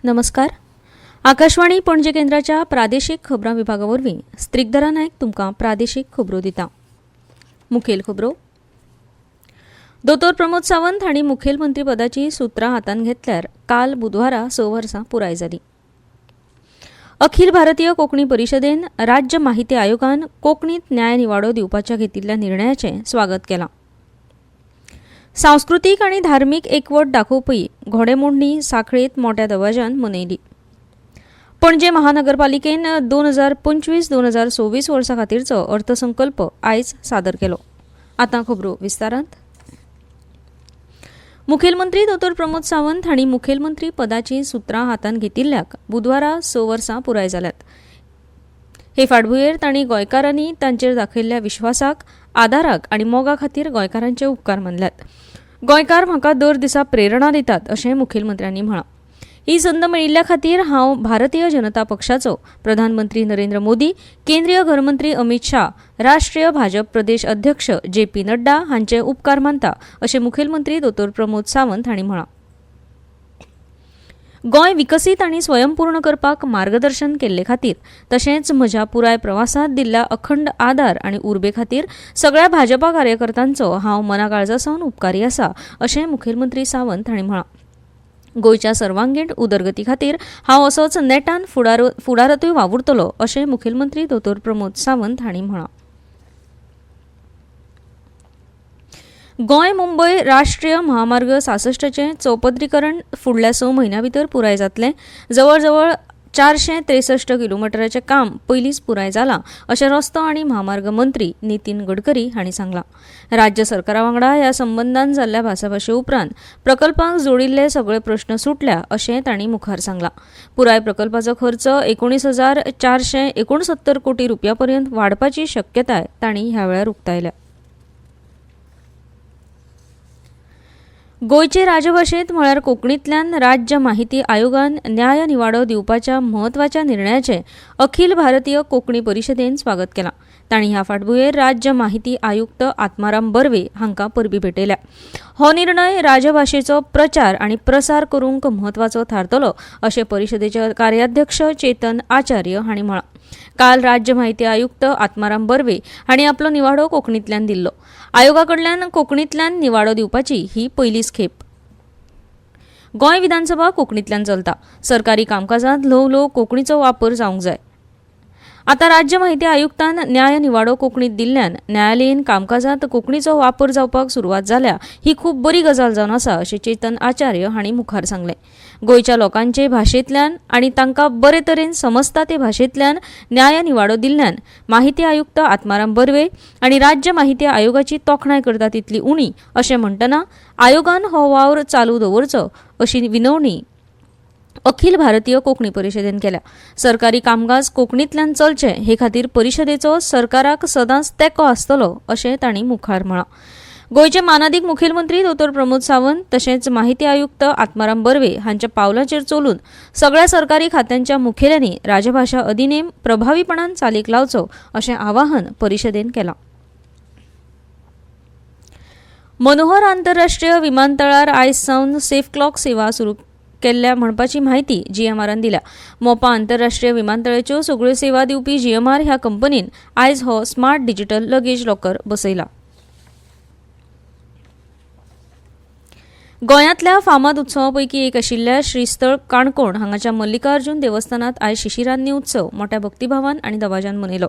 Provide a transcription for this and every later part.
नमस्कार. आकाशवाणी पणजी केंद्राच्या प्रादेशीक खबरां विभागावरवीं स्त्रिकधरा नायक तुमकां प्रादेशीक खबरो दिता. मुखेल खबरो. दोतोर प्रमोद सावंत हांणी मुखेलमंत्री पदाची सुत्रां हातांत घेतल्यार काल बुधवारा 6 वर्सां पुराय जाली. अखिल भारतीय कोंकणी परिशदेन राज्य माहिती आयोगान कोंकणीत न्याय निवाडो दिवपाच्या घेतिल्ल्या निर्णयाचें स्वागत केलां. सांस्कृतीक आनी धार्मीक एकवट दाखोवपी घोडेमोडणी सांखळेत मोठ्या दबाज्यान मनयली. पणजे महानगरपालिकेन 2025-2026 वर्सा खातीरचो अर्थसंकल्प आयज सादर केलो. आतां खबरो विस्तारांत. मुखेलमंत्री दोतोर प्रमोद सावंत हांणी मुखेलमंत्री पदाची सुत्रां हातांत घेतिल्ल्याक बुधवारा 6 वर्सां पुराय जाल्यात. हे फाटभुंयेर तांणी गोंयकारांनी तांचेर दाखयल्ल्या विश्वासाक, आदाराक आनी मोगा खातीर गोंयकारांचे उपकार मानल्यात. गोंयकार म्हाका दर दिसा प्रेरणा दितात अशें मुखेलमंत्र्यांनी म्हळां. ही संद मेळिल्ल्या खातीर हांव भारतीय जनता पक्षाचो, प्रधानमंत्री नरेंद्र मोदी, केंद्रीय गृहमंत्री अमित शाह, राष्ट्रीय भाजप प्रदेश अध्यक्ष JP नड्डा हांचे उपकार मानता अशें मुखेलमंत्री दोतोर प्रमोद सावंत हांणी म्हळां. गोंय विकसीत आनी स्वयंपूर्ण करपाक मार्गदर्शन केल्ले खातीर तशेंच म्हज्या पुराय प्रवासांत दिल्ल्या अखंड आदार आनी उर्बे खातीर सगळ्या भाजपा कार्यकर्त्यांचो हांव मनाकाळजासावन उपकारी आसा अशें मुखेलमंत्री सावंत हांणी म्हळां. गोंयच्या सर्वांगीण उदरगती खातीर हांव असोच नेटान फुडारतूय वावुरतलों अशें मुखेलमंत्री दोतोर प्रमोद सावंत हांणी म्हळां. गोंय मुंबय राष्ट्रीय महामार्ग 66 चें चौपदरीकरण फुडल्या 6 म्हयन्यां भितर पुराय जातलें. जवळ जवळ 463 किलोमिटराचें काम पयलींच पुराय जालां अशें रस्तो आनी महामार्ग मंत्री नितीन गडकरी हांणी सांगलां. राज्य सरकारा वांगडा ह्या संबंदान जाल्ल्या भासाभाशे उपरांत प्रकल्पाक जोडिल्ले सगळे प्रस्न सुटल्या अशें तांणी मुखार सांगलां. पुराय प्रकल्पाचो खर्च 19,469 कोटी रुपया पर्यंत वाडपाची शक्यताय तांणी ह्या वेळार उक्तायल्या. गोंयचे राजभाशेंत म्हळ्यार कोंकणींतल्यान राज्य माहिती आयोगान न्याय निवाडो दिवपाच्या म्हत्वाच्या निर्णयाचें अखिल भारतीय कोंकणी परिशदेन स्वागत केलां. तांणी ह्या फाटभुंयेर राज्य माहिती आयुक्त आत्माराम बर्वे हांकां परबीं भेटयल्या. हो निर्णय राजभाशेचो प्रचार आनी प्रसार करूंक म्हत्वाचो थारतलो अशें परिशदेचे कार्याध्यक्ष चेतन आचार्य हांणी म्हळां. काल राज्य माहिती आयुक्त आत्माराम बर्वे हांणी आपलो निवाडो कोंकणींतल्यान दिल्लो. आयोगा कडल्यान कोंकणींतल्यान निवाडो दिवपाची ही पयलीच खेप. गोंय विधानसभा कोंकणींतल्यान चलता. सरकारी कामकाजांत ल्हव कोंकणीचो वापर जावंक जाय. आतां राज्य माहिती आयुक्तान न्याय निवाडो कोंकणींत दिल्ल्यान न्यायालयीन कामकाजांत कोंकणीचो वापर जावपाक सुरवात जाल्या ही खूब बरी गजाल जावन आसा अशें चेतन आचार्य हांणी मुखार सांगलें. गोंयच्या लोकांचे भाशेंतल्यान आनी तांकां बरे तरेन समजता ते भाशेंतल्यान न्याय निवाडो दिल्ल्यान माहिती आयुक्त आत्माराम बर्वे आनी राज्य माहिती आयोगाची तोखणाय करता तितली उणी अशें म्हणटना आयोगान हो वावर चालू दवरचो अशी विनवणी अखिल भारतीय कोंकणी परिशदेन केल्या. सरकारी कामकाज कोंकणींतल्यान चलचे हे खातीर परिशदेचो सरकाराक सदांच तेंको आसतलो अशें तांणी मुखार म्हळां. गोंयचे मानादीक मुखेलमंत्री दोतोर प्रमोद सावंत तशेंच माहिती आयुक्त आत्माराम बर्वे हांच्या पावलांचेर चलून सगळ्या सरकारी खात्यांच्या मुखेल्यांनी राजभाशा अधिनेम प्रभावीपणान चालीक लावचो अशें आवाहन परिशदेन केलां. मनोहर आंतरराष्ट्रीय विमानतळार आयज सावन सेफ क्लॉक सेवा सुरू केल्ल्या म्हणपाची म्हायती GMRन दिल्या. मोपा आंतरराष्ट्रीय विमानतळाच्यो सगळ्यो सेवा दिवपी GMR ह्या कंपनीन आयज हो स्मार्ट डिजिटल लगेज लॉकर बसयला. गोंयांतल्या फामाद उत्सवां एक आशिल्ल्या श्रीस्थळ काणकोण हांगाच्या मल्लिकार्जुन देवस्थानांत आयज शिशिरान्नी उत्सव मोठ्या भक्तिभावान आनी दबाज्यान मनयलो.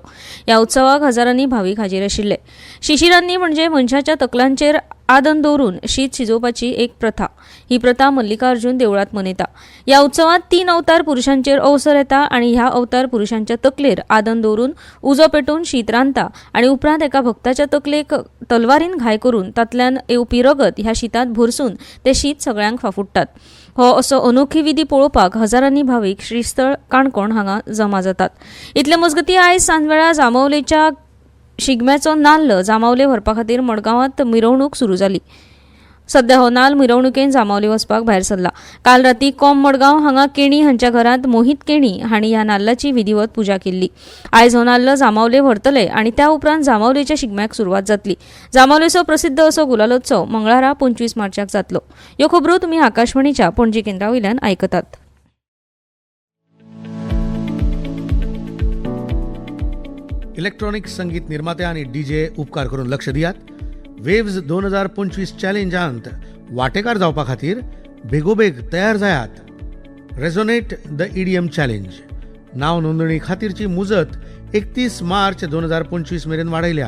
ह्या उत्सवाक हजारांनी भावीक हाजीर आशिल्ले. शिशिरान्नी म्हणजे मनशाच्या तकलांचेर आदन दवरून शीत शिजोवपाची एक प्रथा. ही प्रथा मल्लिकार्जुन देवळांत मनयता. ह्या उत्सवांत 3 अवतार पुरुषांचेर अवसर येता आनी ह्या अवतार पुरुषांच्या तकलेर आदन दवरून उजो पेटोवन शीत रांदता आनी उपरांत एका भक्ताच्या तकलेक तलवारीन घाय करून तातल्यान येवपी रगत ह्या शीतांत भरसून ते शीत सगळ्यांक फाफुडटात. हो असो अनोखी विधी पळोवपाक हजारांनी भावीक श्रीस्थळ काणकोण हांगा जमा जातात. इतले मजगतीं आयज सांजवेळा जामावलेच्या शिगम्याचो नाल्ल जामावले व्हरपा खातीर मडगांवांत मिरवणूक सुरू जाली. सध्या हो नाल्ल मिरवणुकेन जामावले वचपाक भायर सरला. काल राती कॉम मडगांव हांगा केणी हांच्या घरांत मोहित केणी हांणी ह्या नाल्लाची विधिवत पुजा केल्ली. आयज हो नाल्ल जामावले व्हरतले आनी त्या उपरांत जामावलेच्या शिगम्याक सुरवात जातली. जामावलेचो प्रसिद्ध असो गुलालोत्सव मंगळारा 25 मार्चाक जातलो. ह्यो खबरो तुमी आकाशवाणीच्या पणजी केंद्रा वयल्यान आयकतात. इलेक्ट्रॉनिक संगीत निर्माते आणि डीजे उपकार करून लक्ष दियात. वेव्स 2025 चॅलेंजांत वांटेकार जावपा खातीर बेगोबेग तयार जायात. रेझोनेट द EDM चॅलेंज नाव नोंदणी खातीरची मुजत 31 मार्च 2025 मेरेन वाडयल्या.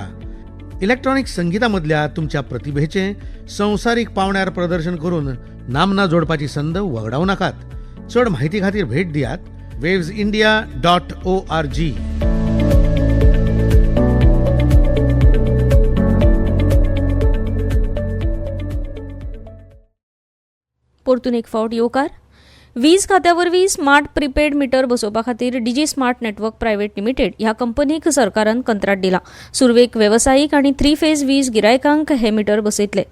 इलेक्ट्रॉनिक संगीतामधल्या तुमच्या प्रतिभेचे संवसारीक पावण्यार प्रदर्शन करून नामना जोडपाची संद वगडावू नाकात. चड माहिती खातीर भेट दियात wavesindia.org. परतून एक फावट येवकार. वीज खात्यावरवीं स्मार्ट प्रीपेड मीटर बसोवपा खातीर डिजी स्मार्ट नेटवर्क प्रायव्हेट लिमिटेड ह्या कंपनीक सरकारान कंत्राट दिला. सुरवेक वेवसायीक आनी 3 फेज वीज गिरायकांक हे मीटर बसयतले.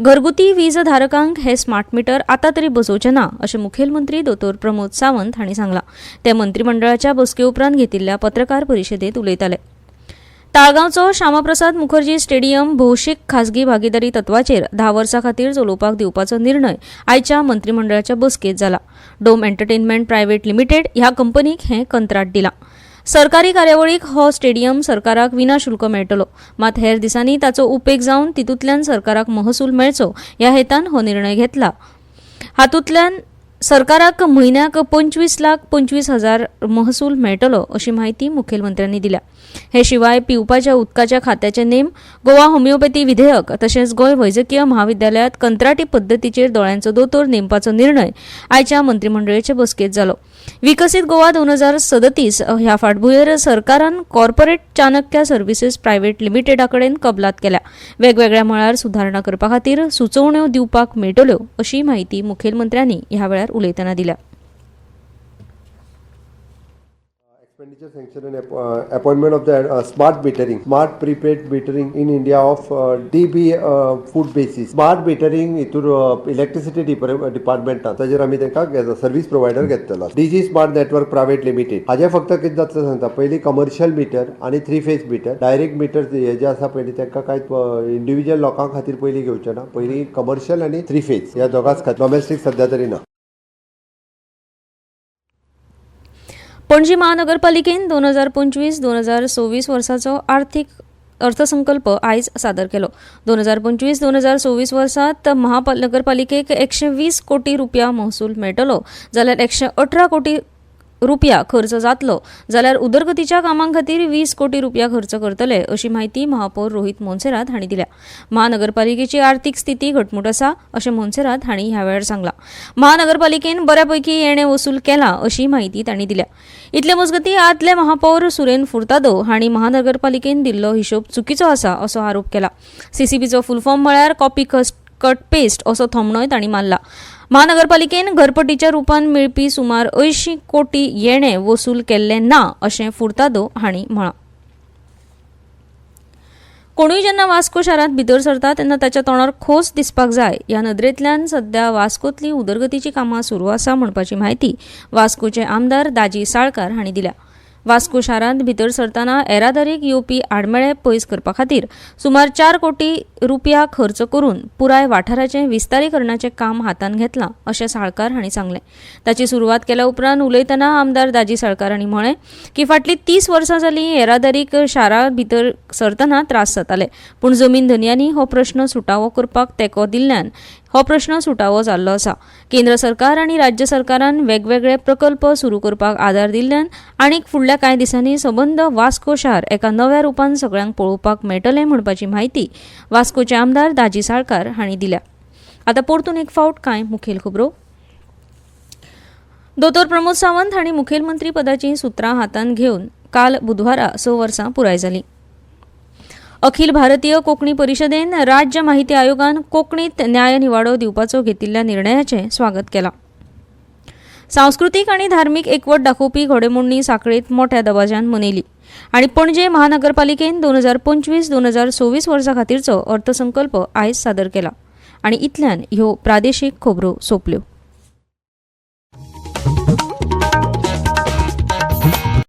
घरगुती वीज धारकांक हे स्मार्ट मीटर आतां तरी बसोवचे ना अशें मुखेलमंत्री दोतोर प्रमोद सावंत हांणी सांगलां. ते मंत्रिमंडळाच्या बसके उपरांत घेतिल्ल्या पत्रकार परिशदेंत उलयताले. ताळगांवचो श्यामाप्रसाद मुखर्जी स्टेडियम भौशीक खाजगी भागीदारी तत्वाचेर 10 वर्सां खातीर चलोवपाक दिवपाचो निर्णय आयच्या मंत्रिमंडळाच्या बसकेंत जाला. डोम एंटरटेनमेंट प्रायव्हेट लिमिटेड ह्या कंपनीक हें कंत्राट दिलां. सरकारी कार्यावळीक हो स्टेडियम सरकाराक विनाशुल्क मेळटलो. मात हेर दिसांनी ताचो उपेग जावन तितूंतल्यान सरकाराक महसूल मेळचो ह्या हेतान हो निर्णय घेतला. हातूंतल्यान सरकाराक म्हयन्याक 25,25,000 महसूल मेळटलो अशी माहिती मुखेलमंत्र्यांनी दिल्या. हे शिवाय पिवपाच्या उदकाच्या खात्याचे नेम, गोवा होमिओपॅथी विधेयक तशेंच गोंय वैजकीय महाविद्यालयात कंत्राटी पद्दतीचेर दोळ्यांचो दोतोर नेमपाचो निर्णय आयच्या मंत्रिमंडळाचे बसकेंत जालो. विकसीत गोवा 2037 ह्या फाटभुंयेर सरकारान कॉर्पोरेट चाणक्य सर्व्हिसेस प्रायव्हेट लिमिटेडा कडेन कबलात केल्या. वेगवेगळ्या मळार सुधारणा करपा खातीर सुचोवण्यो दिवपाक मेळटल्यो अशी माहिती मुखेलमंत्र्यांनी ह्या वेळार उलयतना दिल्या. Expenditure sanction and appointment of the smart metering, smart prepaid metering in India of DB food basis. Smart metering इतूर electricity department ताजेर आमी तांकां सर्व्हिस प्रोवायडर घेतलो. DG smart network private limited हाजे फक्त कितें जातलें सांगता. पयलीं कमर्शियल मिटर आनी 3 फेज मिटर डायरेक्ट मिटर हे जे आसा पयलीं तांकां कांय इंडिव्हिज्युअल लोकां खातीर पयलीं घेवचें ना. पयलीं कमर्शियल आनी 3 फेज ह्या दोगांच खातीर. डोमेस्टीक सद्या तरी ना. पणजी महानगरपालिकेन 2025-2026 वर्साचो आर्थीक अर्थसंकल्प आयज सादर केलो. 2025-2026 वर्सात महानगरपालिकेक 120 कोटी रुपया महसूल मेळटलो जाल्यार 118 कोटी रुपया खर्च जातलो जाल्यार उदरगतीच्या कामां खातीर 20 कोटी रुपया खर्च करतले अशी माहिती महापौर रोहित मोन्सेरात हांणी दिल्या. महानगरपालिकेची आर्थीक स्थिती घटमूट आसा अशें मोन्सेरात हांणी ह्या वेळार सांगलां. महानगरपालिकेन बऱ्यापैकी येणें वसूल केला अशी माहिती तांणी दिल्या. इतले मजगतीं आदले महापौर सुरेन फुर्तादो हांणी महानगरपालिकेन दिल्लो हिशोब चुकीचो आसा असो आरोप केला. CCPचो फूल फॉर्म म्हळ्यार कॉपी कट पेस्ट असो थोमणोय तांणी मारला. महानगरपालिकेन घरपट्टीच्या रुपान मेळपी सुमार 80 कोटी येणे वसूल केल्ले ना अशें फुर्तादो हांणी म्हळां. कोणूय जेन्ना वास्को शारांत भितर सरता तेन्ना ताच्या तोंडार खोस दिसपाक जाय ह्या नदरेंतल्यान सध्या वास्कोंतली उदरगतीची कामां सुरू आसा म्हणपाची माहिती वास्कोचे आमदार दाजी साळकार हांणी दिल्या. वास्को शारांत भितर सरतना येरादारीक येवपी आडमेळे पयस करपा खातीर सुमार 4 कोटी रुपया खर्च करून पुराय वाठाराचें विस्तारीकरणाचें काम हातांत घेतलां अशें साळकार हांणी सांगलें. ताची सुरवात केल्या उपरांत उलयतना आमदार दाजी साळकार हांणी म्हळें की फाटलीं 30 वर्सां जालीं येरादारीक शारा भितर सरतना त्रास जाताले, पूण जमीन धन्यांनी हो प्रश्न सुटावो करपाक तेंको दिल्ल्यान हो प्रश्न सुटावो जाल्लो आसा. केंद्र सरकार आनी राज्य सरकारान वेगवेगळे प्रकल्प सुरू करपाक आदार दिल्ल्यान आनीक फुडल्या कांय दिसांनी सबंद वास्को शार एका नव्या रुपान सगळ्यांक पळोवपाक मेळटलें म्हणपाची माहिती वास्कोचे आमदार दाजी साळकार हांणी दिल्या. आतां परतून एक फावट कांय मुखेल खबरो. दोतोर प्रमोद सावंत हांणी मुखेलमंत्री पदाची सुत्रां हातांत घेवन काल बुधवारा 6 वर्सां पुराय जालीं. अखिल भारतीय कोंकणी परिशदेन राज्य माहिती आयोगान कोंकणीत न्याय निवाडो दिवपाचो घेतिल्ल्या निर्णयाचें स्वागत केलां. सांस्कृतीक आनी धार्मीक एकवट दाखोवपी घोडेमोडणी सांखळेत मोठ्या दबाज्यान मनयली आनी पणजे महानगरपालिकेन 2025-2026 वर्सा खातीरचो अर्थसंकल्प आयज सादर केला. आनी इतल्यान ह्यो प्रादेशीक खबरो सोंपल्यो.